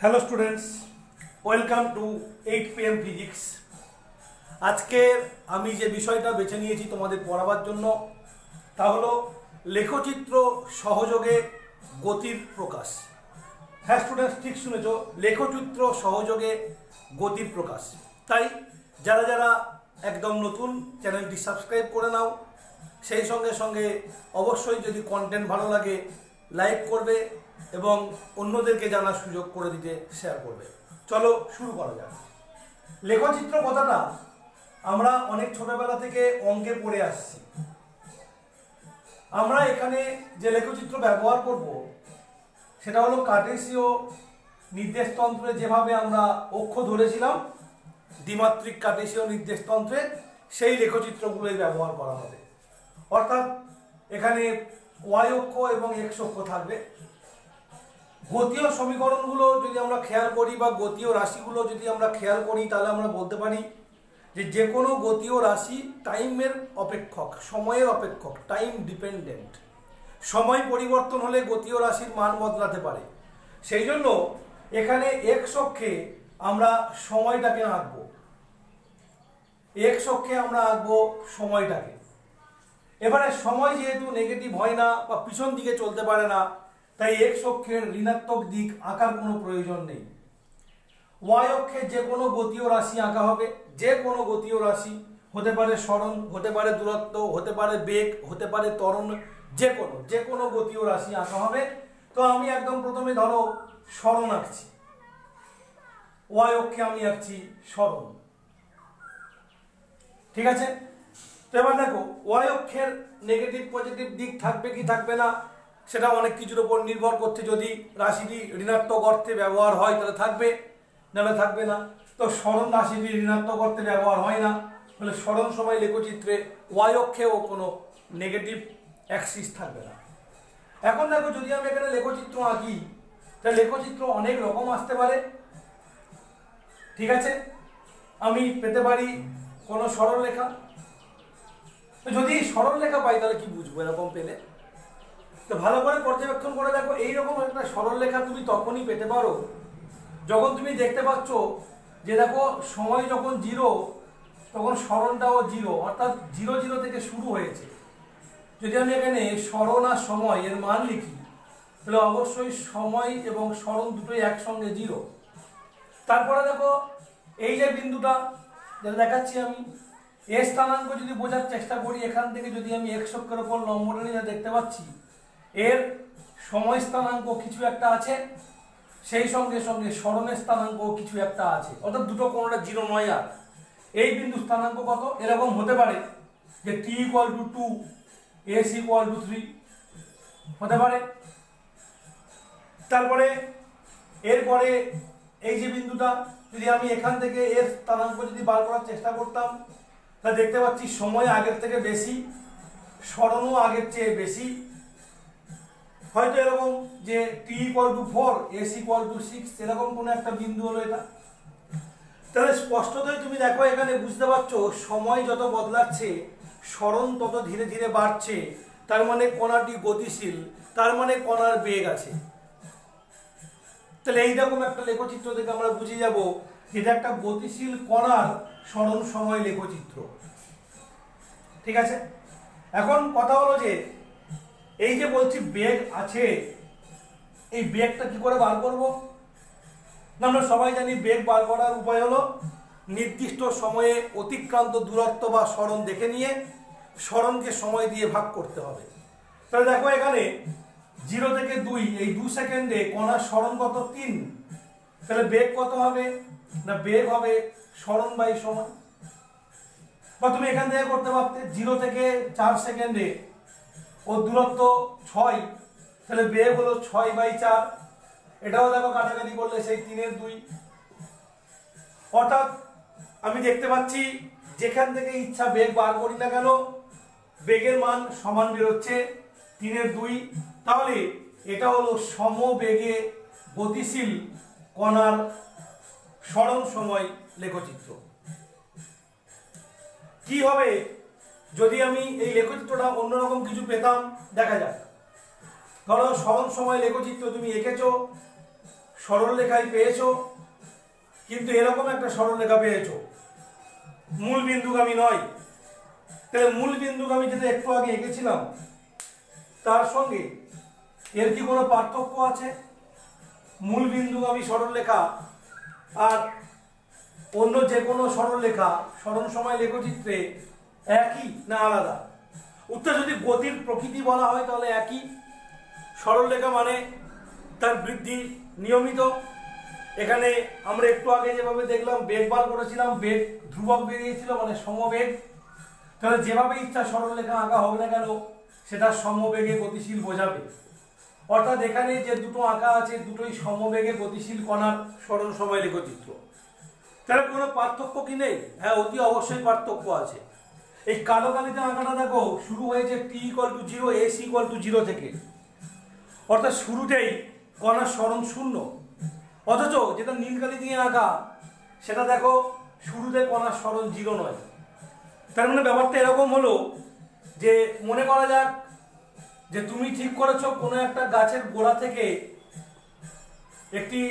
Hello students, welcome to 8 PM physics. আজকে আমি যে বিষয়টা বেছে নিয়েছি তোমাদের পড়াবার জন্য তা হলো লেখচিত্র সহযোগে গতির প্রকাশ। হ্যাঁ স্টুডেন্টস, ঠিক শুনেছ, লেখচিত্র সহযোগে গতির প্রকাশ। তাই যারা যারা একদম নতুন, চ্যানেলটি সাবস্ক্রাইব করে নাও। সেই সঙ্গে সঙ্গে অবশ্যই যদি কন্টেন্ট ভালো লাগে লাইক করবে এবং অন্যদেরকে জানার সুযোগ করে দিতে শেয়ার করবে। চলো শুরু করা যাক। লেখচিত্র কথাটা আমরা অনেক ছোটবেলা থেকে অঙ্কে পড়ে আসছি। আমরা এখানে যে লেখচিত্র ব্যবহার করব সেটা হলো কার্টেসীয় নির্দেশতন্ত্রে যেভাবে আমরা অক্ষ ধরেছিলাম, দ্বিমাত্রিক কার্টেসীয় নির্দেশতন্ত্রে সেই লেখচিত্রগুলোই ব্যবহার করা হবে। অর্থাৎ এখানে ওয়াই অক্ষ এবং এক্স অক্ষ থাকবে। গতীয় সমীকরণগুলো যদি আমরা খেয়াল করি বা গতীয় রাশিগুলো যদি আমরা খেয়াল করি তাহলে আমরা বলতে পারি যে কোনো গতীয় রাশি টাইমের অপেক্ষক, সময়ের অপেক্ষক, টাইম ডিপেন্ডেন্ট। সময় পরিবর্তন হলে গতীয় রাশির মান বদলাতে পারে। সেই জন্য এখানে এক্স অক্ষে আমরা সময়টাকে আঁকবো, এক্স অক্ষে আমরা আঁকবো সময়টাকে। এবারে সময় যেহেতু নেগেটিভ হয় না বা পিছন দিকে চলতে পারে না, তাই এক্স অক্ষের ঋণাত্মক দিক আঁকার কোনো প্রয়োজন নেই। ওয়াই অক্ষে যে কোনো গতীয় রাশি আঁকা হবে, যে কোনো গতীয় রাশি, হতে পারে সরণ, হতে পারে দূরত্ব, হতে পারে বেগ, হতে পারে ত্বরণ, যে কোনো গতীয় রাশি আঁকা হবে। তো আমি একদম প্রথমে ধরো সরণ আঁকছি, ওয়াই অক্ষে আমি আঁকছি সরণ, ঠিক আছে। তো এবার দেখো ওয়াই অক্ষের নেগেটিভ পজিটিভ দিক থাকবে কি থাকবে না সেটা অনেক কিছুর উপর নির্ভর করছে। যদি রাশিটি ঋণাত্মক অর্থে ব্যবহার হয় তাহলে থাকবে, নাহলে থাকবে না। তো সরণ রাশিটি ঋণাত্মক অর্থে ব্যবহার হয় না, তাহলে সরণ সময় লেখচিত্রে ওয়াই অক্ষেও কোনো নেগেটিভ অ্যাক্সিস থাকবে না। এখন দেখো যদি আমি এখানে লেখচিত্র আঁকি তাহলে লেখচিত্র অনেক রকম আসতে পারে, ঠিক আছে। আমি পেতে পারি কোনো সরল রেখা। যদি সরল রেখা পাই তাহলে কি বুঝবো এরকম পেলে? তো ভালো করে পর্যবেক্ষণ করে দেখো, এইরকম একটা সরল রেখা তুমি তখনই পেতে পারো যখন তুমি দেখতে পাচ্ছ যে দেখো সময় যখন 0 তখন সরণটাও 0, অর্থাৎ 0 0 থেকে শুরু হয়েছে। যদি আমি এখানে সরণ আর সময় এর মান লিখি তাহলে অবশ্যই সময় এবং সরণ দুটোই একসঙ্গে 0। তারপরে দেখো এই যে বিন্দুটা যেটা দেখাচ্ছি আমি, এর স্থানাঙ্ক যদি বোঝার চেষ্টা করি, এখান থেকে যদি আমি এক্স অক্ষের উপর লম্বটা নিয়ে দেখতে পাচ্ছি এর সময় স্থানাঙ্ক কিছু একটা আছে, সেই সঙ্গে সঙ্গে সরণের স্থানাঙ্ক কিছু একটা আছে, অর্থাৎ দুটো কোনোটা 0 নয়। আর এই বিন্দু স্থানাঙ্ক কত? এরকম হতে পারে যে t = 2, s = 3 হতে পারে। তারপরে এরপরে এই যে বিন্দুটা, যদি আমি এখান থেকে এর স্থানাঙ্ক যদি বার করার চেষ্টা করতাম তাহলে দেখতে পাচ্ছি সময় আগের থেকে বেশি, সরণও আগের চেয়ে বেশি। হয়তো এরকম যে t = 4, s = 6, এরকম কোনো একটা বিন্দু হলো এটা। তাহলে স্পষ্টতই তুমি দেখো এখানে বুঝতে পারছো সময় যত বদলাচ্ছে সরণ তত ধীরে ধীরে বাড়ছে, তার মানে কণাটি গতিশীল, তার মানে কণার বেগ আছে। তাহলে এইরকম একটা লেখচিত্র থেকে আমরা বুঝে যাব এটা একটা গতিশীল কণার সরণ সময় লেখচিত্র, ঠিক আছে। এখন কথা হলো যে এই যে বলছি বেগ আছে, এই বেগটা কি করে বার করব? না, আমরা সবাই জানি বেগ বার করার উপায় হলো নির্দিষ্ট সময়ে অতিক্রান্ত দূরত্ব বা সরণ দেখে নিয়ে সরণকে সময় দিয়ে ভাগ করতে হবে। তাহলে দেখো এখানে 0 থেকে 2, এই 2 সেকেন্ডে কণার সরণ কত? 3। তাহলে বেগ কত হবে? না, বেগ হবে সরণ বাই সময়। বা তুমি এখান থেকে করতে পারতে 0 থেকে 4 সেকেন্ডে ও দূরত্ব 6, তাহলে বেগ হলো 6/4। এটাও দেখো কাটাকাটি করলে সেই 3/2। অর্থাৎ আমি দেখতে পাচ্ছি যেখান থেকে ইচ্ছা বেগ বার করি না কেন বেগের মান সমান বেরোচ্ছে 3/2। তাহলে এটা হলো সমবেগে গতিশীল কণার সরণ সময় লেখচিত্র। কি হবে যদি আমি এই লেখচিত্রটা অন্যরকম কিছু পেতাম? দেখা যাক। ধরো সরণ সময় লেখচিত্র তুমি এঁকেছো, সরলরেখায় পেয়েছো, কিন্তু এরকম একটা সরলরেখা পেয়েছো, মূল বিন্দুগামী নয়। তাহলে মূল বিন্দুগামী যেটা একটু আগে এঁকেছিলাম তার সঙ্গে এর কি কোনো পার্থক্য আছে? মূল বিন্দুগামী সরলরেখা আর অন্য যে কোনো সরলরেখা সরণ সময় লেখচিত্রে একই না আলাদা? উত্তর, যদি গতির প্রকৃতি বলা হয় তাহলে একই। সরলরেখা মানে তার বৃদ্ধি নিয়মিত। এখানে আমরা একটু আগে যেভাবে দেখলাম বেগ বার করেছিলাম, বেগ ধ্রুবক বেরিয়েছিল মানে সমবেগ। তাহলে যেভাবে ইচ্ছা সরলরেখা আঁকা হোক না কেন সেটা সমবেগে গতিশীল বোঝাবে। অর্থাৎ এখানে যে দুটো আঁকা আছে দুটোই সমবেগে গতিশীল কণার সরণ সময় লেখচিত্র। তাহলে কোনো পার্থক্য কি নেই? হ্যাঁ, অতি অবশ্যই পার্থক্য আছে। এই কালো কালিতে আঁকাটা দেখো শুরু হয়েছে t=0 s=0 থেকে, অর্থাৎ শুরুতেই কণার সরণ শূন্য। অথচ যেটা নীল কালি দিয়ে আঁকা সেটা দেখো শুরুতে কণার সরণ 0 নয়। তার মানে ব্যাপারটা এরকম হলো যে মনে করা যাক যে তুমি ঠিক করেছো কোনো একটা গাছের গোড়া থেকে একটি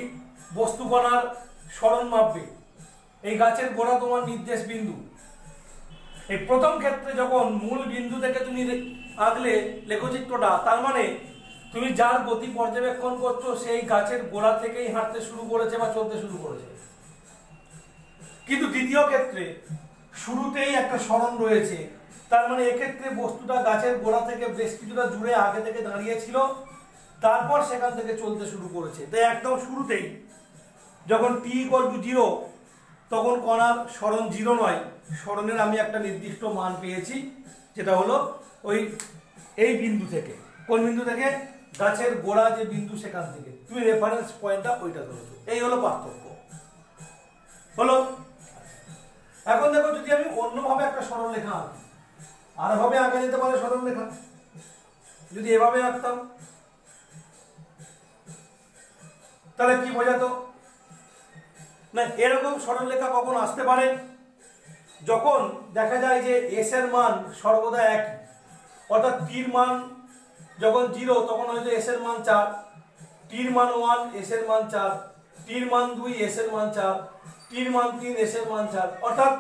বস্তু কণার সরণ মাপবে। এই গাছের গোড়া তোমার নির্দেশ বিন্দু। এই প্রথম ক্ষেত্রে যখন মূল বিন্দু থেকে তুমি আঁকলে লেখচিত্রটা, তার মানে তুমি যার গতি পর্যবেক্ষণ করছো সেই গাছের গোড়া থেকেই হাঁটতে শুরু করেছে বা চলতে শুরু করেছে। কিন্তু দ্বিতীয় ক্ষেত্রে শুরুতেই একটা সরণ রয়েছে, তার মানে এক্ষেত্রে বস্তুটা গাছের গোড়া থেকে বেশ কিছুটা দূরে আগে থেকে দাঁড়িয়েছিল, তারপর সেখান থেকে চলতে শুরু করেছে। তাই একদম শুরুতেই যখন t=0 তখন কণার সরণ 0 নয়, সরণের আমি একটা নির্দিষ্ট মান পেয়েছি, যেটা হলো ওই এই বিন্দু থেকে। কোন বিন্দু থেকে? গাছের গোড়া যে বিন্দু সেখান থেকে। তুমি রেফারেন্স পয়েন্টটা ওইটা ধরেছো। এই হলো পার্থক্য। হলো? এখন দেখো, যদি আমি অন্যভাবে একটা সরলরেখা আঁকি, আর ভাবে আঁকা যেতে পারে সরলরেখা। যদি এভাবে আঁকতাম তাহলে কি বোঝাতো? না, এরকম সরলরেখা কখন আসতে পারে? যখন দেখা যায় যে এস এর মান সর্বদা একই, অর্থাৎ টির মান যখন 0 তখন হয়তো এস এর মান 4, টির মান 1 এস এর মান 4, টির মান 2 এস এর মান 4, টির মান 3 এস এর মান 4। অর্থাৎ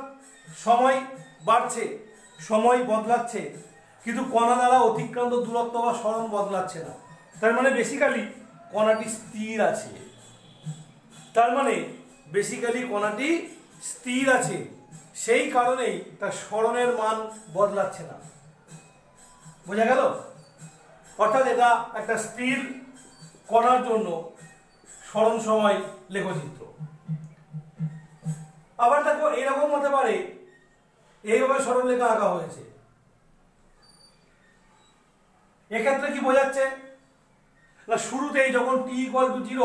সময় বাড়ছে, সময় বদলাচ্ছে, কিন্তু কণা দ্বারা অতিক্রান্ত দূরত্ব বা সরণ বদলাচ্ছে না। তার মানে বেসিক্যালি কণাটি স্থির আছে। তার মানে বেসিক্যালি কণাটি স্থির আছে, সেই কারণেই তার সরণের মান বদলাচ্ছে না। বোঝা গেল? অর্থাৎ এটা একটা স্থির কণার জন্য সরণ সময় লেখচিত্র। আবার দেখো এইরকম হতে পারে, এইভাবে সরলরেখা আঁকা হয়েছে। এক্ষেত্রে কি বোঝাচ্ছে? না, শুরুতেই যখন t=0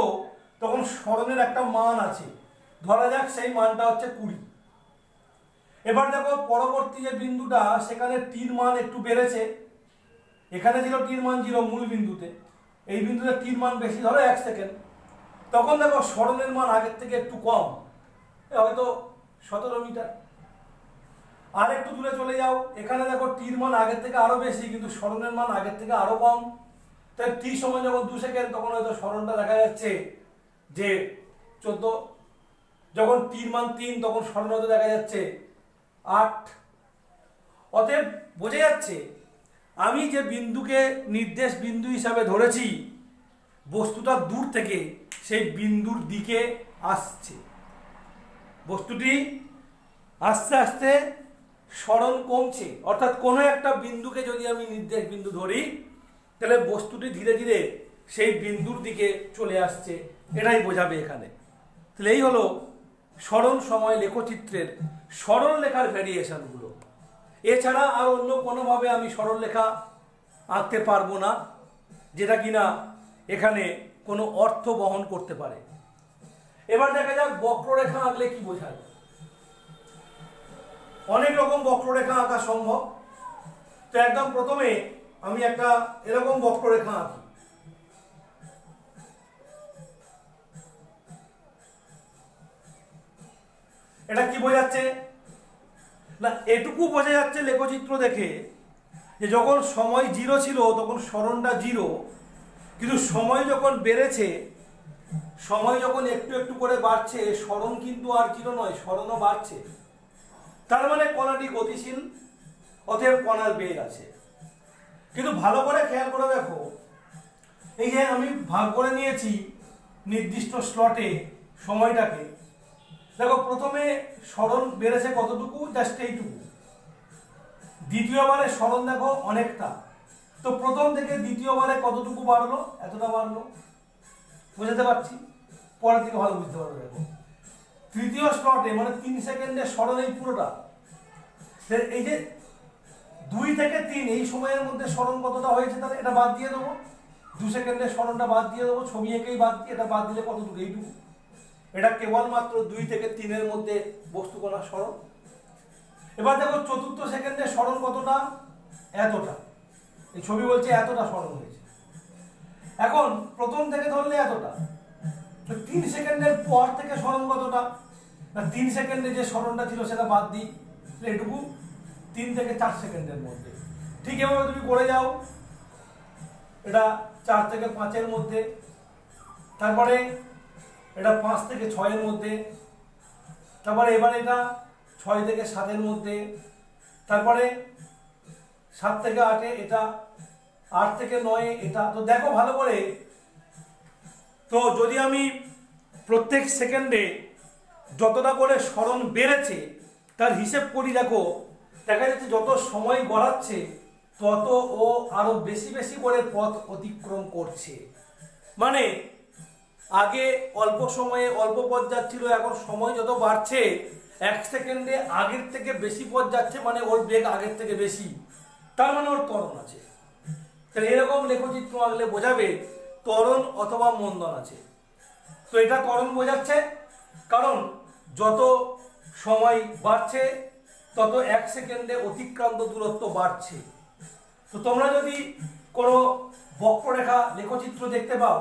তখন সরণের একটা মান আছে, ধরা যাক সেই মানটা হচ্ছে 20। এবার দেখো পরবর্তী যে বিন্দুটা সেখানে টির মান একটু বেড়েছে। এখানে ছিল টির মান 0 মূল বিন্দুতে, এই বিন্দুতে টির মান বেশি, ধরো 1 সেকেন্ড। তখন দেখো সরণের মান আগের থেকে একটু কম, হয়তো 17 মিটার। আর একটু দূরে চলে যাও, এখানে দেখো টির মান আগের থেকে আরো বেশি, কিন্তু সরণের মান আগের থেকে আরো কম। তাই টি সময় যখন 2 সেকেন্ড তখন হয়তো সরণটা দেখা যাচ্ছে যে 14। যখন টির মান 3 তখন সরণ হয়তো দেখা যাচ্ছে 8। অতএব বোঝা যাচ্ছে আমি যে বিন্দুকে নির্দেশ বিন্দু হিসাবে ধরেছি, বস্তুটা দূর থেকে সেই বিন্দুর দিকে আসছে। বস্তুটি আস্তে আস্তে সরণ কমছে, অর্থাৎ কোনো একটা বিন্দুকে যদি আমি নির্দেশ বিন্দু ধরি তাহলে বস্তুটি ধীরে ধীরে সেই বিন্দুর দিকে চলে আসছে, এটাই বোঝাবে এখানে। তাহলে এই হলো সরণ সময় লেখচিত্রের সরলরেখার ভ্যারিয়েশনগুলো। এছাড়া আর অন্য কোনোভাবে আমি সরলরেখা আঁকতে পারবো না যেটা কিনা এখানে কোনো অর্থ বহন করতে পারে। এবার দেখা যাক বক্ররেখা আঁকলে কি বোঝায়। অনেক রকম বক্ররেখা আঁকা সম্ভব। তো একদম প্রথমে আমি একটা এরকম বক্ররেখা আঁকি। এটা কি বোঝাচ্ছে? না, এটুকু বোঝা যাচ্ছে লেখচিত্র দেখে যে যখন সময় 0 ছিল তখন সরণটা 0, কিন্তু সময় যখন বেড়েছে সময় যখন একটু একটু করে বাড়ছে, স্মরণ কিন্তু আর জিরো নয়, স্মরণও বাড়ছে। তার মানে কণাটি গতিশীল, অতএব কণার বেগ আছে। কিন্তু ভালো করে খেয়াল করে দেখো, এই যে আমি ভাগ করে নিয়েছি নির্দিষ্ট স্লটে সময়টাকে, দেখো প্রথমে স্মরণ বেড়েছে কতটুকু, জাস্ট এইটুকু। দ্বিতীয়বারে স্মরণ দেখো অনেকটা, তো প্রথম থেকে দ্বিতীয়বারে কতটুকু বাড়লো, এতটা বাড়লো। বুঝতে পারছি, পরের দিকে ভালো বুঝতে পারবে। দেখো তৃতীয় স্লটে মানে 3 সেকেন্ডের স্মরণ এই পুরোটা, এই যে 2 থেকে 3 এই সময়ের মধ্যে স্মরণ কতটা হয়েছে, তাহলে এটা বাদ দিয়ে দেবো, 2 সেকেন্ডের স্মরণটা বাদ দিয়ে দেবো, ছবি এঁকেই বাদ দিয়ে, এটা বাদ দিলে কতটুকু, এইটুকু। এটা কেবলমাত্র 2 থেকে 3-এর মধ্যে বস্তু কণার স্মরণ। এবার দেখো চতুর্থ সেকেন্ডের স্মরণ কতটা, এতটা। এই ছবি বলছে এতটা স্মরণ হয়েছে। এখন প্রথম থেকে ধরলে এতটা, তো 3 সেকেন্ডের পর থেকে স্মরণ কতটা, না 3 সেকেন্ডে যে স্মরণটা ছিল সেটা বাদ দিই, এটুকু 3 থেকে 4 সেকেন্ডের মধ্যে। ঠিক এভাবে তুমি করে যাও, এটা 4 থেকে 5-এর মধ্যে, তারপরে এটা 5 থেকে 6-এর মধ্যে, তারপরে এবার এটা 6 থেকে 7-এর মধ্যে, তারপরে 7 থেকে 8-এ এটা, 8 থেকে 9-এ এটা। তো দেখো ভালো করে, তো যদি আমি প্রত্যেক সেকেন্ডে যতটা করে স্মরণ বেড়েছে তার হিসেব করি, দেখো দেখা যাচ্ছে যত সময় গড়াচ্ছে তত ও আরো বেশি বেশি করে পথ অতিক্রম করছে। মানে আগে অল্প সময়ে অল্প পথ যাচ্ছিল, এখন সময় যত বাড়ছে 1 সেকেন্ডে আগের থেকে বেশি পথ যাচ্ছে, মানে ওর বেগ আগের থেকে বেশি, তার মানে ওর ত্বরণ আছে। তাহলে এরকম লেখচিত্র আঁকলে বোঝাবে ত্বরণ অথবা মন্দন আছে। তো এটা ত্বরণ বোঝাচ্ছে, কারণ যত সময় বাড়ছে তত 1 সেকেন্ডে অতিক্রান্ত দূরত্ব বাড়ছে। তো তোমরা যদি কোনো বক্ররেখা লেখচিত্র দেখতে পাও,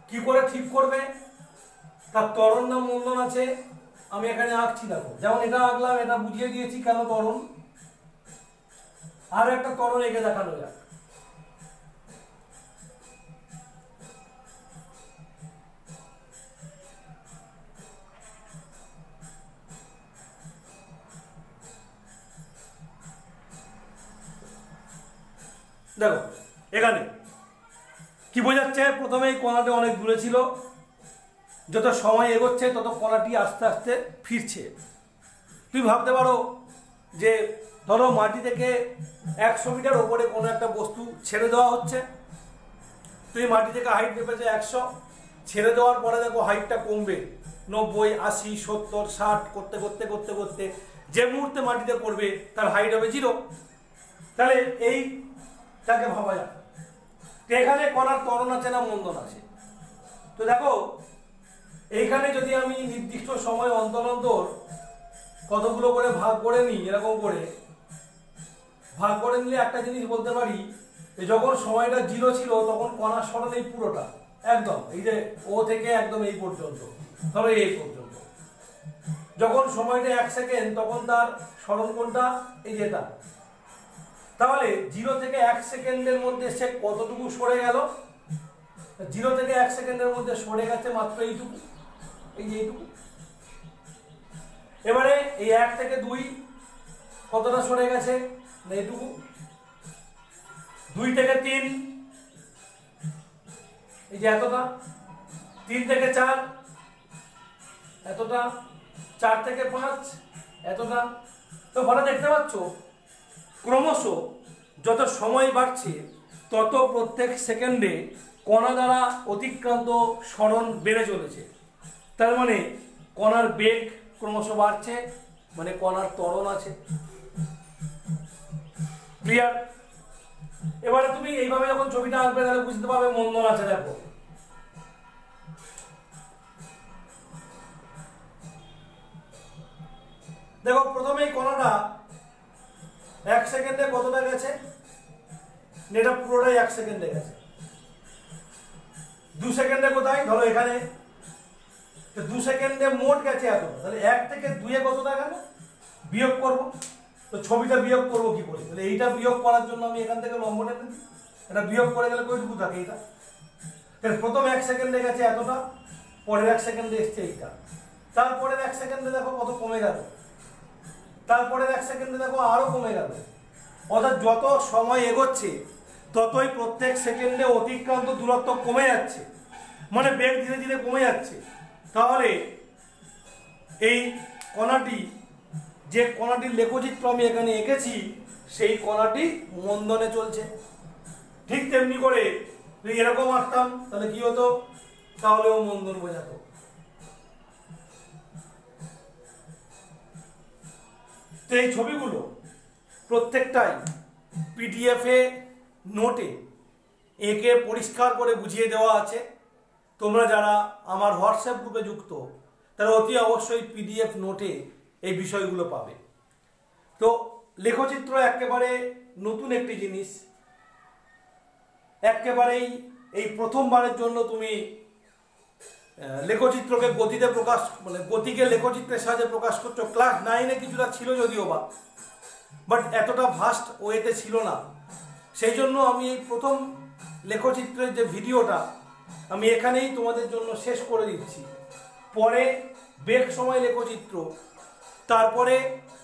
কি করে ঠিক করবে তার ত্বরণ না মন্দন আছে, আমি এখানে আঁকছি। দেখো যেমন এটা আঁকলাম, এটা বুঝিয়ে দিয়েছি কেন ত্বরণ। আর একটা ত্বরণ এঁকে দেখানো যাক। দেখো এখানে কি বোঝাচ্ছে, প্রথমে এই কণাটি অনেক দূরে ছিল, যত সময় এগোচ্ছে তত কণাটি আস্তে আস্তে ফিরছে। তুমি ভাবতে পারো যে ধরো মাটি থেকে 100 মিটার ওপরে কোনো একটা বস্তু ছেড়ে দেওয়া হচ্ছে, তুমি মাটি থেকে হাইট পেয়েছে 100, ছেড়ে দেওয়ার পরে দেখো হাইটটা কমবে 90, 80, 70, 60 করতে করতে করতে করতে যে মুহূর্তে মাটিতে পড়বে তার হাইট হবে 0। তাহলে এইটাকে ভাবা যায়। তো এখানে কণার ত্বরণ আছে না মন্দন আছে। তো দেখো এইখানে যদি আমি নির্দিষ্ট সময় অন্তর অন্তর কতগুলো করে ভাগ করে নিই, এরকম করে ভাগ করে নিলে একটা জিনিস বলতে পারি, যখন সময়টা 0 ছিল তখন কণার স্মরণ এই পুরোটা একদম, এই যে ও থেকে একদম এই পর্যন্ত, ধরো এই পর্যন্ত। যখন সময়টা 1 সেকেন্ড তখন তার স্মরণ কোনটা, এই যেটা। তাহলে 0 থেকে 1 সেকেন্ডের মধ্যে সে কতটুকু সরে গেল, 0 থেকে 1 সেকেন্ডের মধ্যে সরে গেছে মাত্র এইটুকু, এই যে এইটুকু। এবারে এই 1 থেকে 2 কতটা সরে গেছে, এইটুকু। 2 থেকে 3 এই যে এতটা। 3 থেকে 4 এতটা। 4 থেকে 5 এতটা। তো ভালো দেখতে পাচ্ছ, ক্রমশ যত সময় বাড়ছে তত প্রত্যেক সেকেন্ডে কণা দ্বারা অতিক্রান্ত স্মরণ বেড়ে চলেছে। তার মানে কণার বেগ ক্রমশ বাড়ছে, মানে কণার ত্বরণ আছে। ক্লিয়ার? এবারে তুমি এইভাবে যখন ছবিটা আঁকবে তাহলে বুঝতে পারবে মন্দন আছে। দেখো দেখো প্রথমে এই কণাটা 1 সেকেন্ডে কতটা গেছে, এটা পুরোটাই 1 সেকেন্ডে গেছে। 2 সেকেন্ডে কোথায়, ধরো এখানে, 2 সেকেন্ডে মোট গেছে এতটা। তাহলে 1 থেকে 2-এ কতটা গেল, বিয়োগ করব। তো ছবিটা বিয়োগ করবো কি করে, তাহলে এইটা বিয়োগ করার জন্য আমি এখান থেকে লম্ব টেনে দিই, এটা বিয়োগ করে গেলে কইটুকু থাকে এটা। তাহলে প্রথম 1 সেকেন্ডে গেছে এতটা, পরের 1 সেকেন্ডে এসছে এইটা, তারপরের 1 সেকেন্ডে দেখো কত কমে গেল, তারপরের 1 সেকেন্ডে দেখো আরো কমে গেল। অর্থাৎ যত সময় এগোচ্ছে ততই প্রত্যেক সেকেন্ডে অতিক্রান্ত দূরত্ব কমে যাচ্ছে, মানে বেগ ধীরে ধীরে কমে যাচ্ছে। তাহলে এই কণাটি, যে কণাটির লেখচিত্র আমি এখানে এঁকেছি, সেই কণাটি মন্দনে চলছে। ঠিক তেমনি করে যদি এরকম আঁকতাম তাহলে কি হতো, তাহলেও মন্দন বোঝাতো। তো এই ছবিগুলো প্রত্যেকটাই পিডিএফে নোটে এঁকে পরিষ্কার করে বুঝিয়ে দেওয়া আছে। তোমরা যারা আমার হোয়াটসঅ্যাপ গ্রুপে যুক্ত তারা অতি অবশ্যই পিডিএফ নোটে এই বিষয়গুলো পাবে। তো লেখচিত্র একেবারে নতুন একটি জিনিস, একেবারেই এই প্রথমবারের জন্য তুমি লেখচিত্রকে গতিতে প্রকাশ, মানে গতিকে লেখচিত্রের সাহায্যে প্রকাশ করছো। ক্লাস 9-এ কিছুটা ছিল যদিও বা, বাট এতটা ভাস্ট ওয়েতে ছিল না। সেই জন্য আমি এই প্রথম লেখচিত্রের যে ভিডিওটা আমি এখানেই তোমাদের জন্য শেষ করে দিচ্ছি। পরে বেগ সময় লেখচিত্র, তারপরে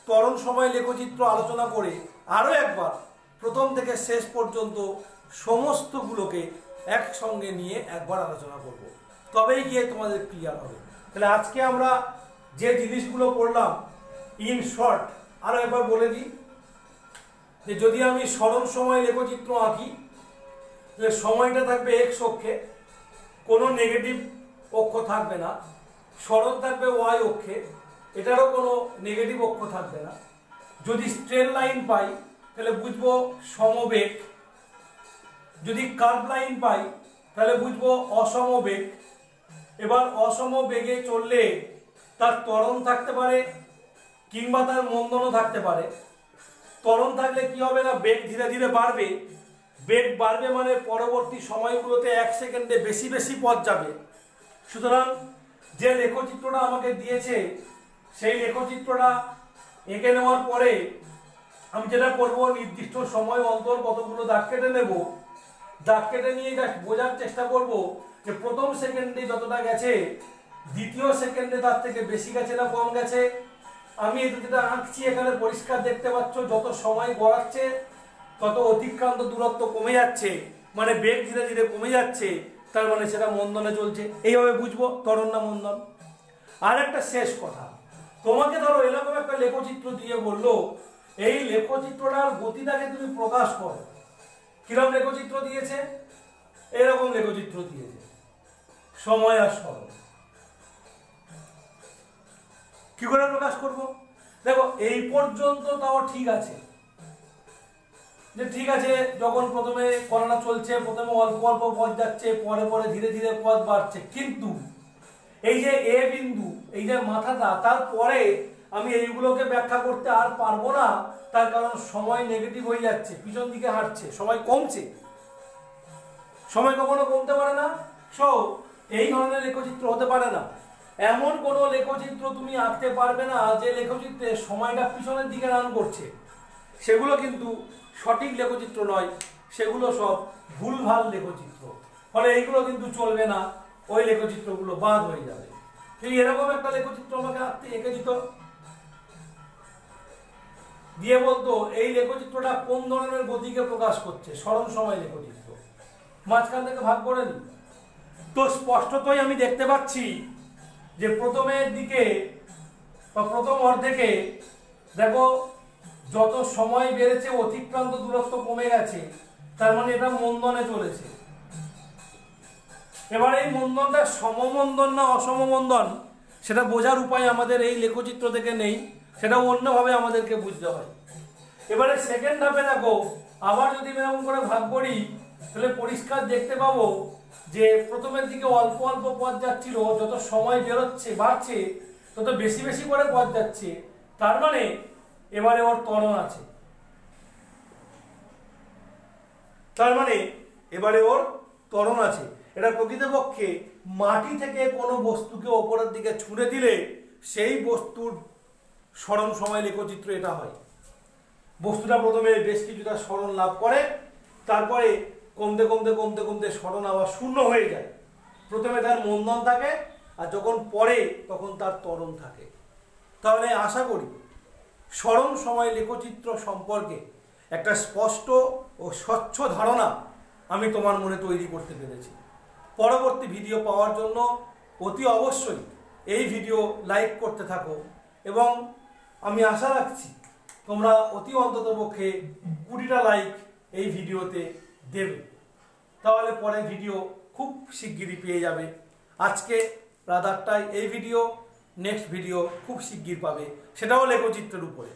ত্বরণ সময় লেখচিত্র আলোচনা করে আরও একবার প্রথম থেকে শেষ পর্যন্ত সমস্তগুলোকে একসঙ্গে নিয়ে একবার আলোচনা করব, তবেই গিয়ে তোমাদের ক্লিয়ার হবে। তাহলে আজকে আমরা যে জিনিসগুলো পড়লাম ইন শর্ট আরও একবার বলে দিই, যে যদি আমি সরণ সময় লেখচিত্র আঁকি তাহলে সময়টা থাকবে এক্স অক্ষে, কোনো নেগেটিভ অক্ষ থাকবে না। সরণ থাকবে ওয়াই অক্ষে, এটারও কোনো নেগেটিভ অক্ষ থাকবে না। যদি স্ট্রেট লাইন পাই তাহলে বুঝবো সমবেগ, যদি কার্ভ লাইন পাই তাহলে বুঝবো অসমবেগ। এবার অসমবেগে চললে তার ত্বরণ থাকতে পারে কিংবা তার মন্দনও থাকতে পারে। ত্বরণ থাকলে কি হবে না, বেগ ধীরে ধীরে বাড়বে। বেগ বাড়বে মানে পরবর্তী সময়গুলোতে 1 সেকেন্ডে বেশি বেশি পথ যাবে। সুতরাং যে লেখচিত্রটা আমাকে দিয়েছে সেই লেখচিত্রটা এঁকে নেওয়ার পরে আমি যেটা করব, নির্দিষ্ট সময় অন্তর কতগুলো দাগ কেটে নেব। দাগ কেটে নিয়ে জাস্ট বোঝার চেষ্টা করব যে প্রথম সেকেন্ডে যতটা গেছে দ্বিতীয় সেকেন্ডে তার থেকে বেশি গেছে না কম গেছে। আমি এটা যেটা আঁকছি এখানে পরিষ্কার দেখতে পাচ্ছ, যত সময় গড়াচ্ছে তত অতিক্রান্ত দূরত্ব কমে যাচ্ছে, মানে বেগ ধীরে ধীরে কমে যাচ্ছে, তার মানে সেটা মন্দনে চলছে। এইভাবে বুঝবো ত্বরণ না মন্দন। আর একটা শেষ কথা, তোমাকে ধরো এরকম একটা লেখচিত্র দিয়ে বললো এই লেখচিত্রটার গতিটাকে তুমি প্রকাশ করো। কিরকম লেখচিত্র দিয়েছে, এরকম লেখচিত্র দিয়েছে, সময় আর সরণ। কি করে প্রকাশ করব? দেখো এই পর্যন্ত তাও ঠিক আছে, যে ঠিক আছে যখন প্রথমে কণাটা চলছে প্রথমে অল্প অল্প পথ যাচ্ছে, পরে পরে ধীরে ধীরে পথ বাড়ছে, কিন্তু এই যে এ বিন্দু, এই যে মাথাটা, তারপরে আমি এইগুলোকে ব্যাখ্যা করতে আর পারবো না। তার কারণ সময় নেগেটিভ হয়ে যাচ্ছে, পিছন দিকে হাঁটছে, সময় কমছে। সময় কখনো কমতে পারে না। সো এই ধরনের লেখচিত্র হতে পারে না। এমন কোনো লেখচিত্র তুমি আঁকতে পারবে না যে লেখচিত্রে সময়টা পিছনের দিকে রান করছে। সেগুলো কিন্তু সঠিক লেখচিত্র নয়, সেগুলো সব ভুলভাল লেখচিত্র। ফলে এইগুলো কিন্তু চলবে না, ওই লেখচিত্রগুলো বাদ হয়ে যাবে। যদি এরকম একটা লেখচিত্র আমাকে আঁকতে এঁকে দিত, দিয়ে বলতো এই লেখচিত্রটা কোন ধরনের গতিকে প্রকাশ করছে, সরণ সময় লেখচিত্র, মাঝখান থেকে ভাগ করে দিই, তো স্পষ্টতই আমি দেখতে পাচ্ছি যে প্রথমের দিকে বা প্রথম অর্ধেকে দেখো যত সময় বেড়েছে অতিক্রান্ত দূরত্ব কমে গেছে, তার মানে এটা মন্দনে চলেছে। এবার এই মন্দনটা সমমন্দন না অসমমন্দন সেটা বোঝার উপায় আমাদের এই লেখচিত্র থেকে নেই, সেটা অন্যভাবে আমাদেরকে বুঝতে হয়। এবারে সেকেন্ড ধাপে দেখো, আবার যদি এরকম করে ভাগ করি তাহলে পরিষ্কার দেখতে পাবো যে প্রথমের দিকে অল্প অল্প পথ যাচ্ছিল, যত সময় বেরোচ্ছে বাড়ছে তত বেশি বেশি করে পথ যাচ্ছে, তার মানে এবারে ওর ত্বরণ আছে। তার মানে এবারে ওর ত্বরণ আছে। এটা প্রকৃতপক্ষে মাটি থেকে কোনো বস্তুকে ওপরের দিকে ছুঁড়ে দিলে সেই বস্তুর সরণ সময় লেখচিত্র এটা হয়। বস্তুটা প্রথমে বেশ কিছুটা সরণ লাভ করে, তারপরে কমতে কমতে কমতে কমতে সরণ আবার শূন্য হয়ে যায়। প্রথমে তার মন্দন থাকে, আর যখন পড়ে তখন তার ত্বরণ থাকে। তাহলে আশা করি স্মরণ সময় লেখচিত্র সম্পর্কে একটা স্পষ্ট ও স্বচ্ছ ধারণা আমি তোমার মনে তৈরি করতে পেরেছি। পরবর্তী ভিডিও পাওয়ার জন্য অতি অবশ্যই এই ভিডিও লাইক করতে থাকো এবং আমি আশা রাখছি তোমরা অতি অন্ততপক্ষে 20টা লাইক এই ভিডিওতে দেবে। তাহলে পরে ভিডিও খুব শিগগিরই পেয়ে যাবে। আজকে রাত 8টায় এই ভিডিও, নেক্সট ভিডিও খুব শিগগির পাবে, সেটাও লেখচিত্রের উপরে।